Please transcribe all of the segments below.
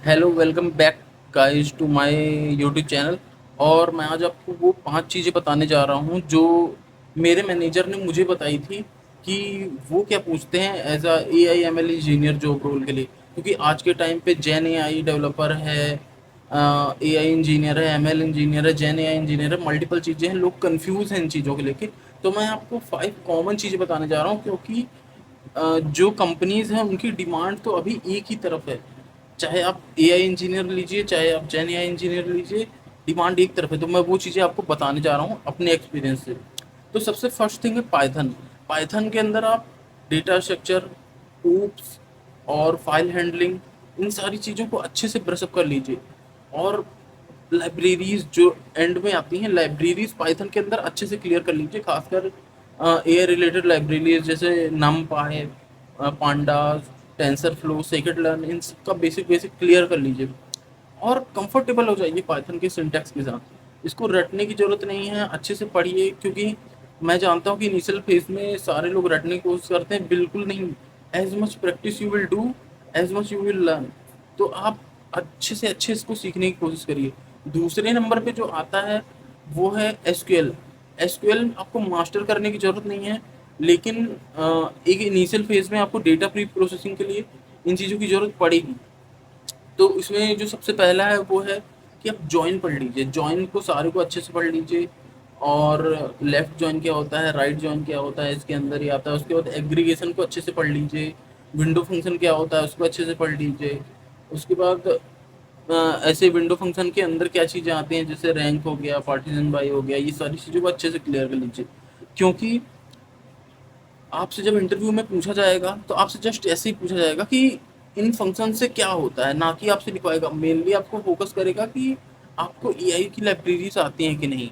Hello, welcome back guys to my YouTube channel. और मैं आज आपको वो 5 चीज़ें बताने जा रहा हूँ जो मेरे मैनेजर ने मुझे बताई थी कि वो क्या पूछते हैं as a AI ML engineer job role के लिए। क्योंकि आज के टाइम पे जेन एआई डेवलपर है, एआई इंजीनियर है, एमएल इंजीनियर है, जेन एआई इंजीनियर है, मल्टीपल चीज़ें हैं। लोग कंफ्यूज हैं इन चीज़ों को लेके। तो मैं आपको 5 कॉमन चीज़ें बताने जा रहा हूँ, क्योंकि जो कंपनीज हैं उनकी डिमांड तो अभी एक ही तरफ है। चाहे आप एआई इंजीनियर लीजिए, चाहे आप जेन एआई इंजीनियर लीजिए, डिमांड एक तरफ है। तो मैं वो चीज़ें आपको बताने जा रहा हूँ अपने एक्सपीरियंस से। तो सबसे फर्स्ट थिंग है पाइथन। पाइथन के अंदर आप डेटा स्ट्रक्चर, oops और फाइल हैंडलिंग, इन सारी चीज़ों को अच्छे से ब्रशअप कर लीजिए। और लाइब्रेरीज जो एंड में आती हैं, लाइब्रेरीज पाइथन के अंदर अच्छे से क्लियर कर लीजिए। खासकर एआई रिलेटेड लाइब्रेरीज जैसे numpy, pandas, TensorFlow, scikit learn, इन सबका बेसिक बेसिक क्लियर कर लीजिए और कंफर्टेबल हो जाइए पाइथन के सिंटैक्स के साथ। इसको रटने की ज़रूरत नहीं है, अच्छे से पढ़िए। क्योंकि मैं जानता हूँ कि इनिशियल फेज में सारे लोग रटने की कोशिश करते हैं, बिल्कुल नहीं। As much practice you will do, as much you will learn. तो आप अच्छे से अच्छे इसको सीखने की कोशिश करिए। दूसरे नंबर पे जो आता है वो है एसक्यूएल। एसक्यूएल आपको मास्टर करने की ज़रूरत नहीं है, लेकिन एक इनिशियल फेज में आपको डेटा प्री प्रोसेसिंग के लिए इन चीज़ों की ज़रूरत पड़ेगी। तो इसमें जो सबसे पहला है वो है कि आप जॉइन पढ़ लीजिए। जॉइन को सारे को अच्छे से पढ़ लीजिए। और लेफ्ट जॉइन क्या होता है, राइट जॉइन क्या होता है, इसके अंदर ही आता है। उसके बाद एग्रीगेशन को अच्छे से पढ़ लीजिए। विंडो फंक्शन क्या होता है उसको अच्छे से पढ़ लीजिए। उसके बाद ऐसे विंडो फंक्शन के अंदर क्या चीज़ें आती हैं, जैसे रैंक हो गया, पार्टीशन बाई हो गया, ये सारी चीज़ों को अच्छे से क्लियर कर लीजिए। क्योंकि आपसे जब इंटरव्यू में पूछा जाएगा तो आपसे जस्ट ऐसे ही पूछा जाएगा कि इन फंक्शन से क्या होता है, ना कि आपसे लिखवाएगा। मेनली आपको फोकस करेगा कि आपको एआई की लाइब्रेरीज आती हैं कि नहीं,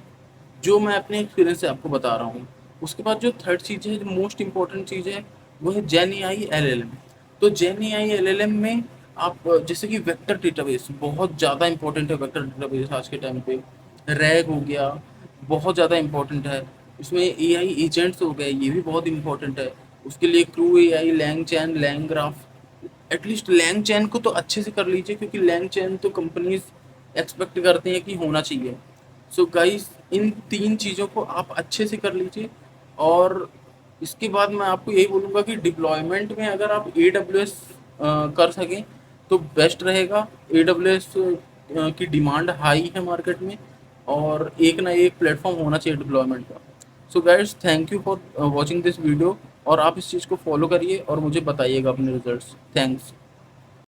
जो मैं अपने एक्सपीरियंस से आपको बता रहा हूँ। उसके बाद जो थर्ड चीज़ है, जो मोस्ट इंपॉर्टेंट चीज़ है, वो है जेन एआई एलएलएम। तो जेन एआई एलएलएम में आप जैसे कि वेक्टर डेटाबेस बहुत ज़्यादा इंपॉर्टेंट है। वेक्टर डेटाबेस आज के टाइम पे रैग हो गया, बहुत ज़्यादा इंपॉर्टेंट है। इसमें एआई एजेंट्स हो गए, ये भी बहुत इंपॉर्टेंट है। उसके लिए क्रू एआई, लैंग चैन, लैंग ग्राफ। एटलीस्ट लैंग चैन को तो अच्छे से कर लीजिए, क्योंकि लैंग चैन तो कंपनीज एक्सपेक्ट करते हैं कि होना चाहिए। सो गाइस, इन 3 चीज़ों को आप अच्छे से कर लीजिए। और इसके बाद मैं आपको यही बोलूँगा कि डिप्लॉयमेंट में अगर आप AWS कर सकें तो बेस्ट रहेगा। AWS की डिमांड हाई है मार्केट में, और एक ना एक प्लेटफॉर्म होना चाहिए डिप्लॉयमेंट का। So guys, thank you for watching this video. और आप इस चीज़ को फॉलो करिए और मुझे बताइएगा अपने रिजल्ट्स। थैंक्स।